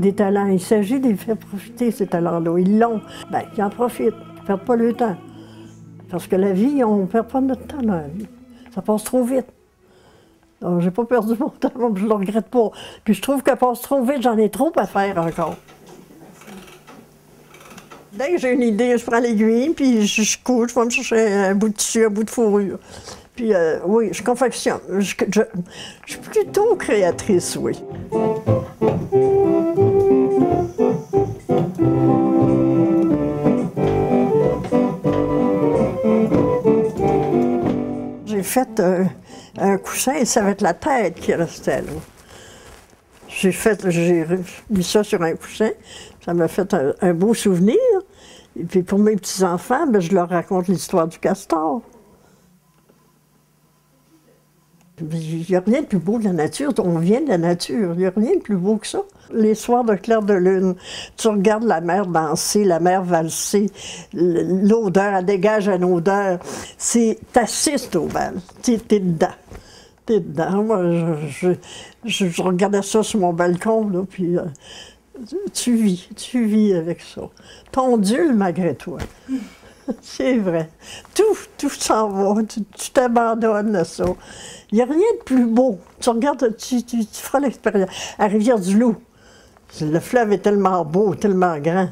des talents. Il s'agit de les faire profiter, ces talents-là. Ils l'ont. Bien, ils en profitent. Ils ne perdent pas le temps. Parce que la vie, on ne perd pas notre temps dans la vie. Ça passe trop vite. Donc, j'ai pas perdu mon temps, je ne le regrette pas. Puis je trouve qu'elle passe trop vite, j'en ai trop à faire encore. Dès que j'ai une idée, je prends l'aiguille, puis je couds, je vais me chercher un bout de tissu, un bout de fourrure. Puis oui, je confectionne. Je suis plutôt créatrice, oui. J'ai fait un coussin et ça va être la tête qui restait là. J'ai mis ça sur un coussin, ça m'a fait un beau souvenir. Et puis pour mes petits-enfants, ben, je leur raconte l'histoire du castor. Il n'y a rien de plus beau que la nature, on vient de la nature, il n'y a rien de plus beau que ça. Les soirs de clair de lune, tu regardes la mer danser, la mer valser, l'odeur, elle dégage une odeur, t'assistes au bal, t'es dedans. T'es dedans. Moi, je regardais ça sur mon balcon, là, puis tu vis avec ça. Ton Dieu, malgré toi. C'est vrai. Tout s'en va, tu t'abandonnes à ça. Il n'y a rien de plus beau. Tu regardes, tu feras l'expérience. À Rivière-du-Loup, le fleuve est tellement beau, tellement grand.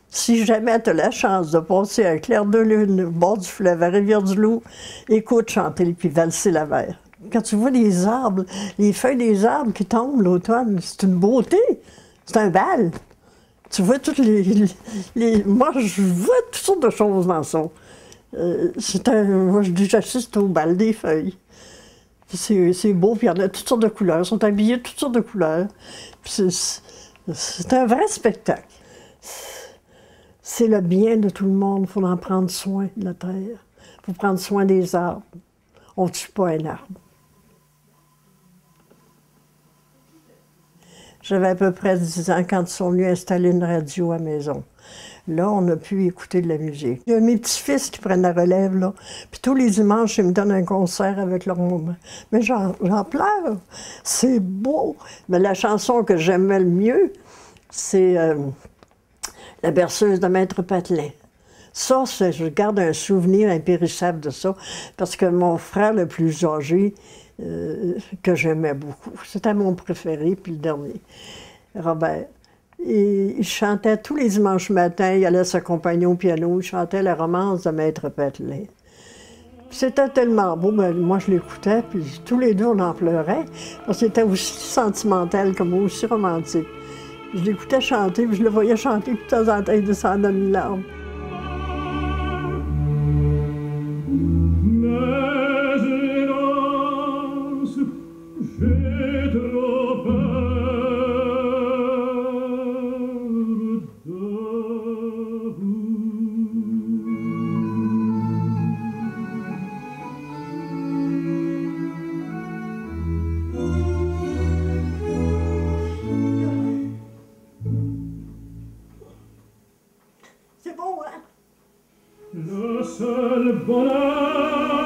Si jamais tu as la chance de passer un clair de lune au bord du fleuve à Rivière-du-Loup, écoute chanter puis valser la mer. Quand tu vois les arbres, les feuilles des arbres qui tombent l'automne, c'est une beauté. C'est un bal. Tu vois toutes moi, je vois toutes sortes de choses dans ça. Moi, je dis, j'assiste au bal des feuilles. C'est beau, puis il y en a toutes sortes de couleurs. Ils sont habillés de toutes sortes de couleurs. C'est un vrai spectacle. C'est le bien de tout le monde. Il faut en prendre soin de la terre. Il faut prendre soin des arbres. On ne tue pas un arbre. J'avais à peu près 10 ans quand ils sont venus installer une radio à la maison. Là, on a pu écouter de la musique. Il y a mes petits-fils qui prennent la relève, là. Puis tous les dimanches, ils me donnent un concert avec leur maman. Mais j'en pleure. C'est beau. Mais la chanson que j'aimais le mieux, c'est La berceuse de Maître Patelin. Ça, je garde un souvenir impérissable de ça, parce que mon frère le plus âgé, que j'aimais beaucoup, c'était mon préféré, puis le dernier, Robert. Et il chantait tous les dimanches matins, il allait s'accompagner au piano, il chantait la romance de Maître Patelin. C'était tellement beau, ben, moi je l'écoutais, puis tous les deux on en pleurait, parce que c'était aussi sentimental que moi, aussi romantique. Je l'écoutais chanter, puis je le voyais chanter, puis de temps en temps il descendait une larme. C'est beau, hein? Le seul bonheur